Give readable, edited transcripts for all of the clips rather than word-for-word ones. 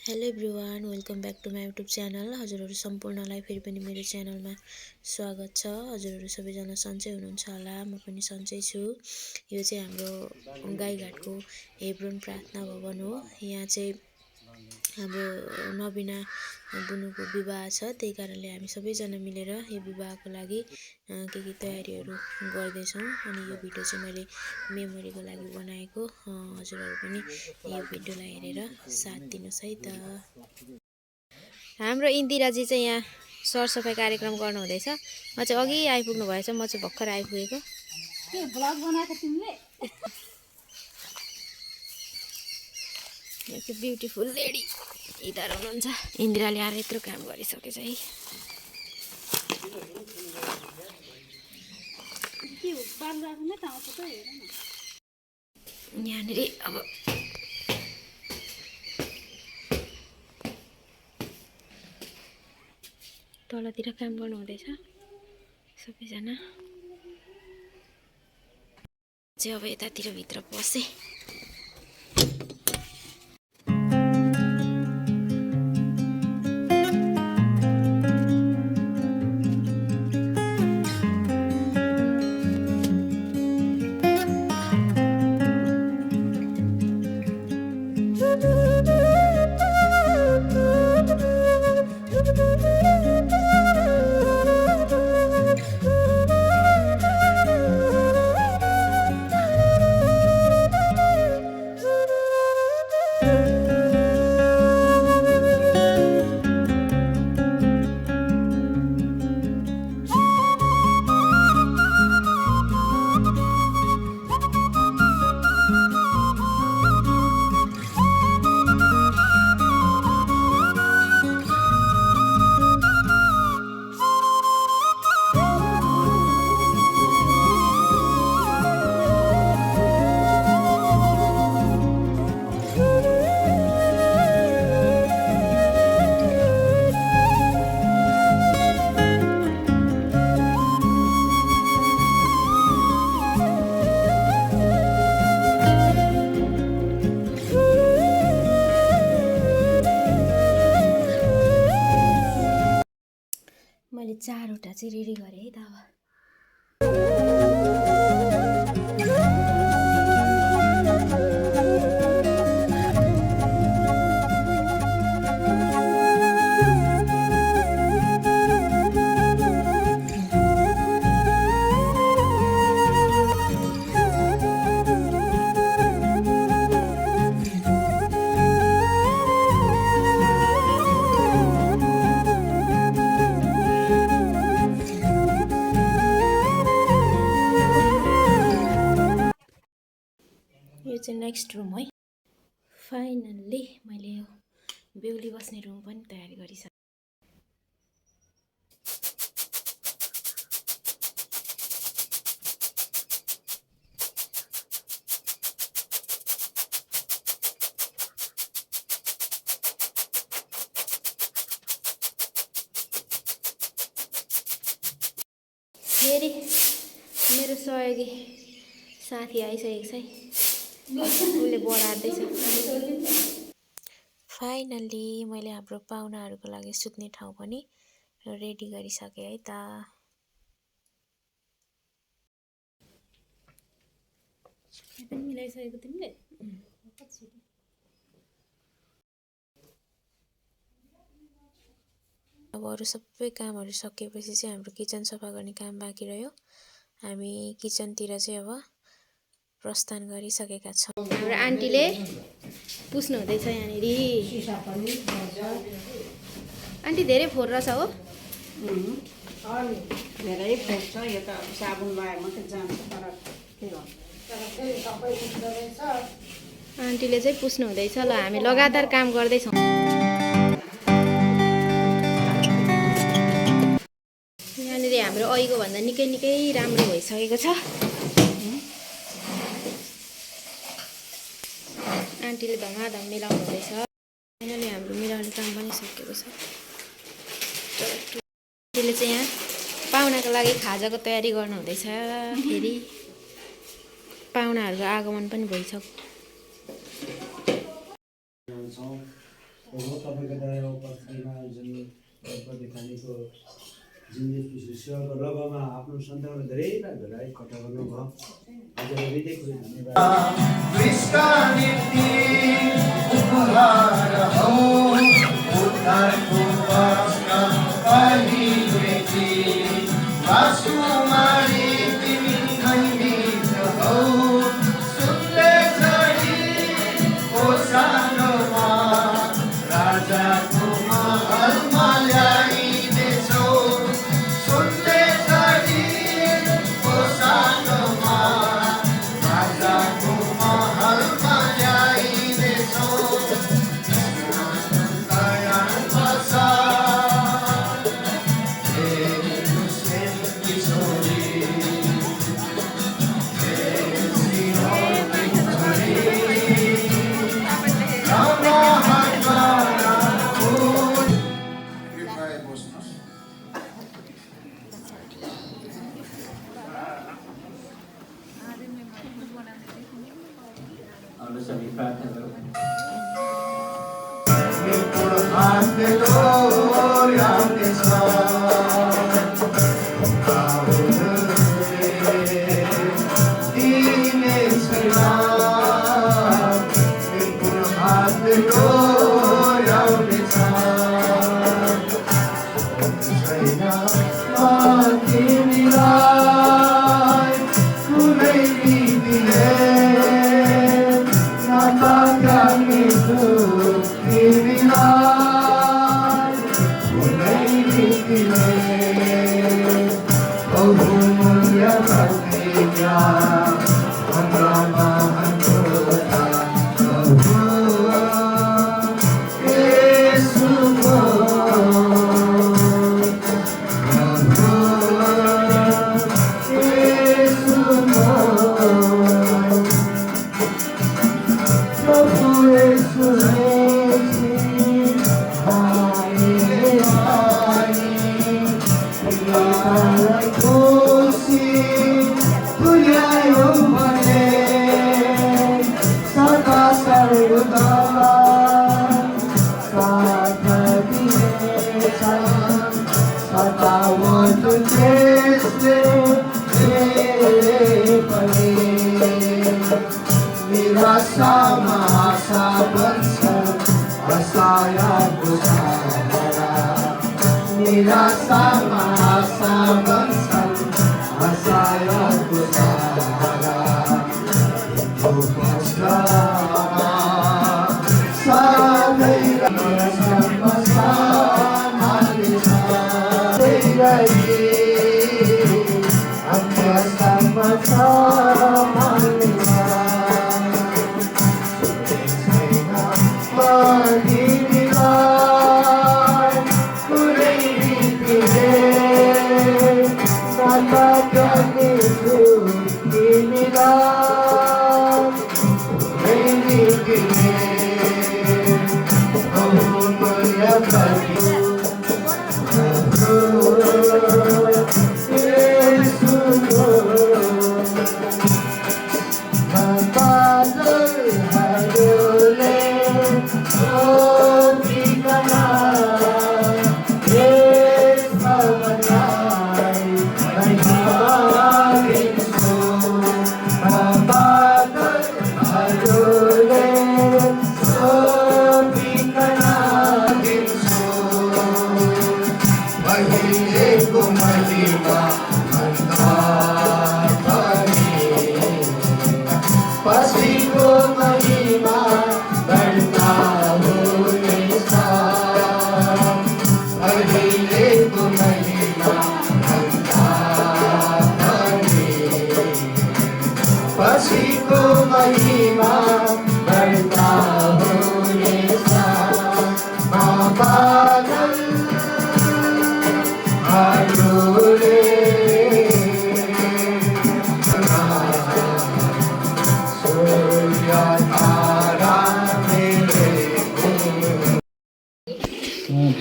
Hello everyone, welcome back to my YouTube channel. हजुरहरू सम्पूर्णलाई फेरि पनि मेरो च्यानलमा स्वागत छ। हजुरहरू सबैजना सन्चै हुनुहुन्छ होला, म पनि सन्चै छु। यो चाहिँ हाम्रो गाईघाटको हेब्रोन प्रार्थना भवन हो। यहाँ चाहिँ हाम्रो नबिना बुनुको विवाह छ, त्यही कारणले हामी सबैजना मिलेर यो विवाहको लागि के तयारीहरू गर्दैछौँ। अनि यो भिडियो चाहिँ मैले मेमोरीको लागि बनाएको। हजुरहरू पनि यो भिडियोलाई हेरेर साथ दिनुहोस् है त। हाम्रो इन्दिराजी चाहिँ यहाँ सरसफाइ कार्यक्रम गर्नु हुँदैछ। म चाहिँ अघि आइपुग्नु भएछ, म चाहिँ भर्खर आइपुगेको। ब्लग बनाएको तिमीले? यो चाहिँ ब्युटिफुल लेडी इधर हुनुहुन्छ। इन्दिराले आएर यत्रो काम गरिसकेछ है। यहाँनिर अब तलतिर काम गर्नु हुँदैछ सबैजना। चाहिँ अब यतातिर भित्र पसे। मैले 4वटा चाहिँ रेडी गरेँ है त। यो चाहिँ नेक्स्ट रुम है। फाइनल्ली मैले यो बेहुली बस्ने रुम पनि तयारी गरिसकेँ। फेरि मेरो सहयोगी साथी आइसकेको छ है, उसले बढार्दैछ। फाइनल्ली मैले हाम्रो पाहुनाहरूको लागि सुत्ने ठाउँ पनि रेडी गरिसकेँ है त। मिलाइसकेको तिमीले? अब अरू सबै कामहरू सकिएपछि चाहिँ हाम्रो किचन सफा गर्ने काम बाँकी रह्यो। हामी किचनतिर चाहिँ अब प्रस्थान गरिसकेका छौँ। हाम्रो आन्टीले पुस्नु हुँदैछ यहाँनिर। आन्टी धेरै फोहोर रहेछ हो? धेरै फोहोर छ। यो त साबुन लगायो मात्रै जान्छ, तर के हो आन्टीले चाहिँ पुस्नु हुँदैछ। ल हामी लगातार काम गर्दैछौँ। यहाँनिर हाम्रो अहिलेको भन्दा निकै राम्रो भइसकेको छ। आन्टीले धमाधम मिलाउनु हुँदैछ। फाइनली हाम्रो मिलाउने काम पनि सकिएको छ। आन्टीले चाहिँ यहाँ पाहुनाको लागि खाजाको तयारी गर्नु हुँदैछ। फेरि पाहुनाहरूको आगमन पनि भइसक्यो। प्रभु तपाईँको दया उपस्थितिमा जुन प्रति खानेको जिन्दगी सेवाको लगमा आफ्नो सन्तानलाई धेरै भेलायत कथा गर्नुभयो। हजुर हृदय खुसी सभी प्रार्थना करो।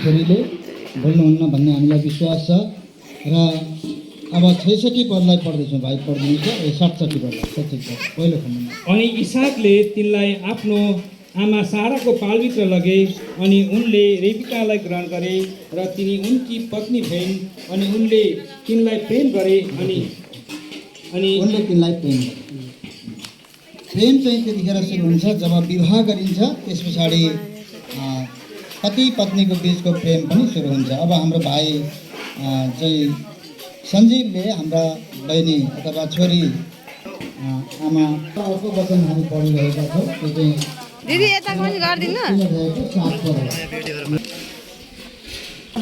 छोरीले बोल्नुहुन्न भन्ने हामीलाई विश्वास छ र अब 66 पदलाई पढ्दैछौँ। भाइ पढ्नुहुन्छ 67 पदलाई 67 पहिलो खण्डमा। अनि इसाकले तिनलाई आफ्नो आमा साराको पालभित्र लगे अनि उनले रेबिकालाई ग्रहण गरे र तिनी उनकी पत्नी भइन् अनि उनले तिनलाई प्रेम गरे अनि उनले तिनलाई प्रेम गरे। प्रेम चाहिँ त्यतिखेर सुरु हुन्छ जब विवाह गरिन्छ, त्यस पछाडि पति पत्नीको बिचको प्रेम पनि सुरु हुन्छ। अब हाम्रो भाइ चाहिँ सञ्जीवले हाम्रा बहिनी अथवा छोरी आमा अर्को वचन हामी पढिरहेका छौँ, त्यो चाहिँ दिदी यता पनि गर्दिनु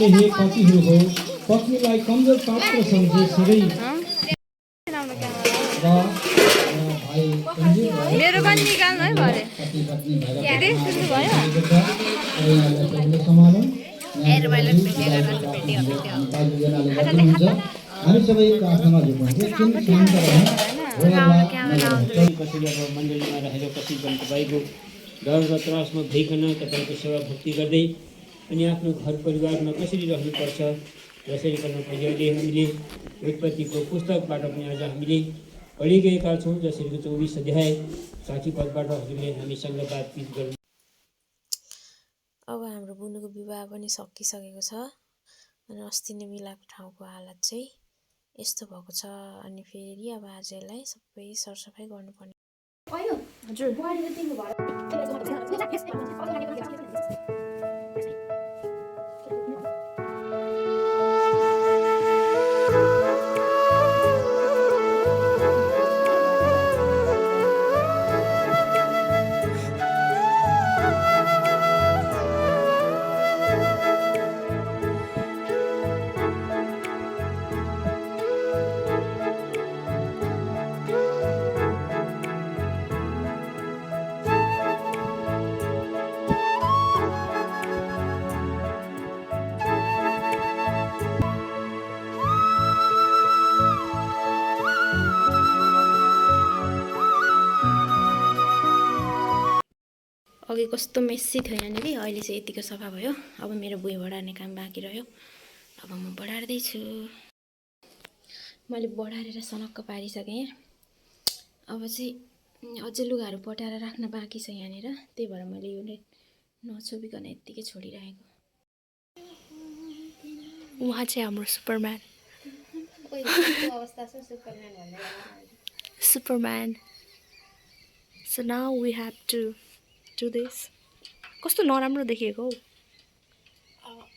हे पतिहरू हो, पत्नीलाई कमजोर पात्र सम्झे सधैँ र भाइ सञ्जीव मेरो पनि निकाल्नु है भरे पति पत्नी भएर दिदी सुन्नु भयो सम्हालौँ। हामी सबै प्रार्थनामा झुक्छौँ। एकछिन शान्त रहौँ, कसैले अब मण्डलीमा रहेर कसै पनि तपाईँको डर र त्रासमा भइकन तपाईँको सेवा भक्ति गर्दै अनि आफ्नो घर परिवारमा कसरी रहनुपर्छ जसरी गर्नुपर्छ अहिले हामीले उत्पत्तिको पुस्तकबाट पनि आज हामीले पढिगएका छौँ, जसरी 24 अध्याय 60 पदबाट हजुरले हामीसँग बातचित गर्नु। अब हाम्रो बुनुको विवाह पनि सकिसकेको छ अनि अस्ति नै मिलाएको ठाउँको हालत चाहिँ यस्तो भएको छ। अनि फेरि अब आज यसलाई सबै सरसफाइ गर्नुपर्ने। हजुर अघि कस्तो मेस्सी थियो यहाँनिर, अहिले चाहिँ यतिको सफा भयो। अब मेरो भुइँ बढार्ने काम बाँकी रह्यो, अब म बढार्दैछु। मैले बढारेर सनक्क पारिसकेँ। अब चाहिँ अझै लुगाहरू पटाएर राख्न बाँकी छ यहाँनिर, त्यही भएर मैले यो नछोपिकन यत्तिकै छोडिरहेको। उहाँ चाहिँ हाम्रो Superman. Superman. So now we have to do this. कस्तो नराम्रो देखिएको हौ।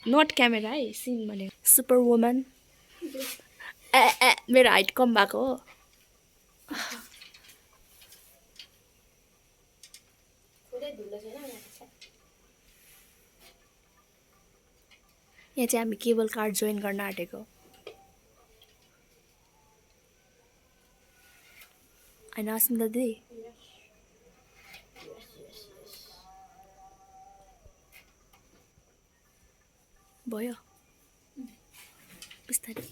नट क्यामेरा है, सिन भने सुपर वुमन। मेरो हाइट कम भएको हो। यहाँ चाहिँ हामी केबल कार्ड जोइन गर्न आँटेको। होइन अस्मिता दिदी? भयो बिस्तारै।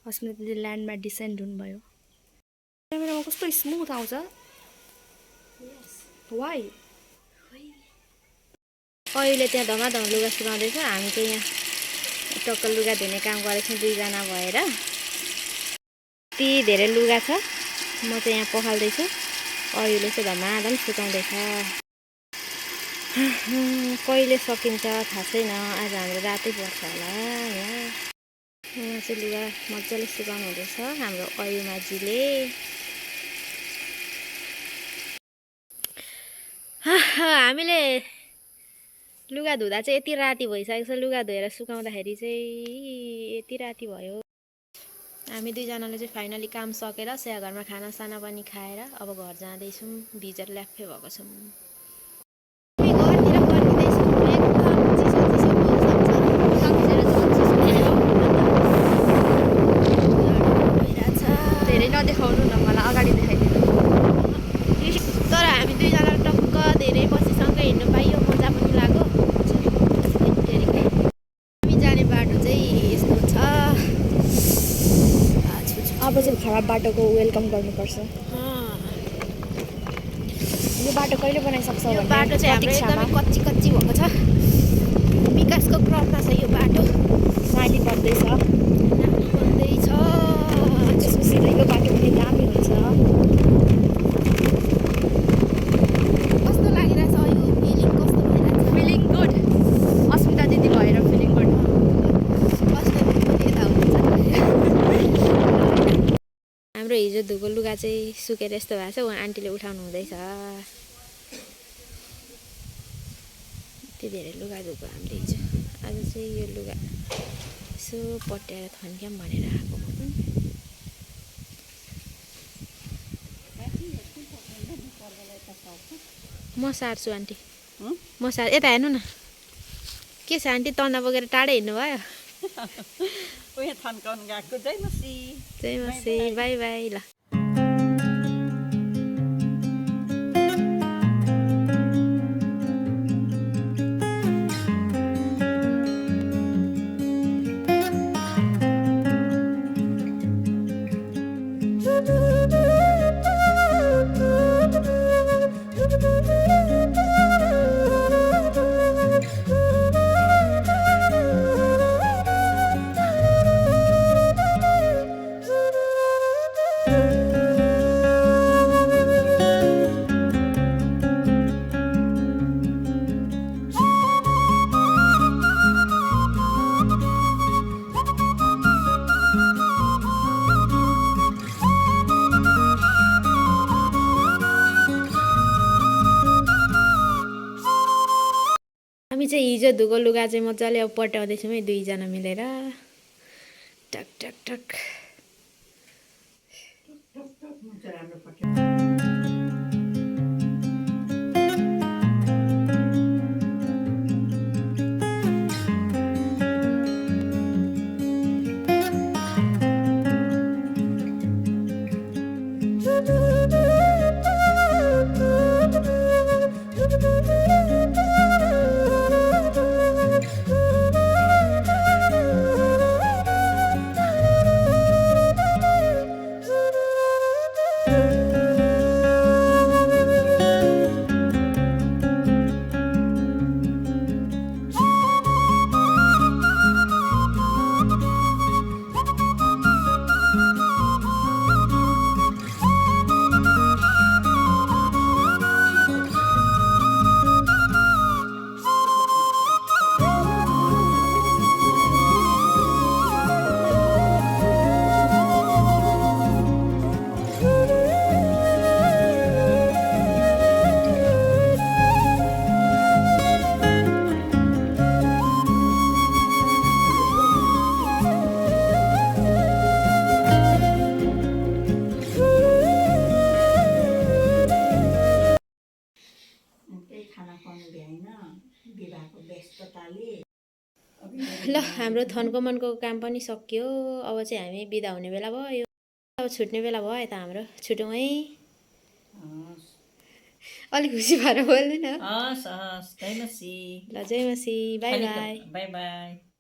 अस्मिता दिदी ल्यान्डमा डिसेन्ड हुनुभयो। क्यामेरामा कस्तो स्मुथ आउँछ। वाइ अहिले त्यहाँ धमाधम लुगा सुकाउँदैछ, हामी चाहिँ यहाँ टक्क लुगा धुने काम गरेको छौँ दुईजना भएर। यति धेरै लुगा छ, म चाहिँ यहाँ पखाल्दैछु, अरूले चाहिँ धमाधम सुकाउँदैछ। कहिले सकिन्छ थाहा छैन, आज हाम्रो रातै पर्छ होला। यहाँ चाहिँ लुगा मजाले सुकाउनु हुँदैछ हाम्रो अयुमाजीले। हामीले लुगा धुँदा चाहिँ यति राति भइसकेको छ, लुगा धोएर सुकाउँदाखेरि चाहिँ यति राति भयो। हामी दुईजनाले चाहिँ फाइनली काम सकेर स्या घरमा खानासाना पनि खाएर अब घर जाँदैछौँ। भिजेर ल्याप्फे भएको छौँ। धेरै नदेखाउनु न, मलाई अगाडि देखाइदिनु। तर हामी दुईजना टक्क धेरै बसीसँगै हिँड्नु पाइयो, मजा पनि लाग्यो। हामी जाने बाटो चाहिँ यस्तो छ। अब चाहिँ खराब बाटोको वेलकम गर्नुपर्छ। यो बाटो कहिले बनाइसक्छ? यो बाटो चाहिँ हाम्रो एकदमै कच्ची कच्ची भएको छ, विकासको क्रममा छ यो बाटो। नाली बन्दैछ, त्यसपछि यो बाटो पनि दामी हुन्छ। हिजो धोएको लुगा चाहिँ सुकेर यस्तो भएको छ उहाँ आन्टीले उठाउनु हुँदैछ यति धेरै लुगा धोएको हामीले हिजो आज चाहिँ यो लुगा यसो पट्याएर थन्क्याम भनेर आएको म पनि म सार्छु आन्टी म यता हेर्नु न के छ आन्टी तन्दा बोकेर टाढै हिँड्नु भयो उयो थन्काउनु गएको जय मसी जय मसी बाई बाई ल हामी चाहिँ हिजो धोएको लुगा चाहिँ मजाले अब पट्याउँदैछौँ है दुईजना मिलेर टक टक टक ल हाम्रो थन्को मनको काम पनि सकियो अब चाहिँ हामी बिदा हुने बेला भयो अब छुट्ने बेला भयो यता हाम्रो छुटौँ है अलिक खुसी भएर बोल्नु न हस् हस् जय मसी ल जय मसी बाई बाई बाई बाई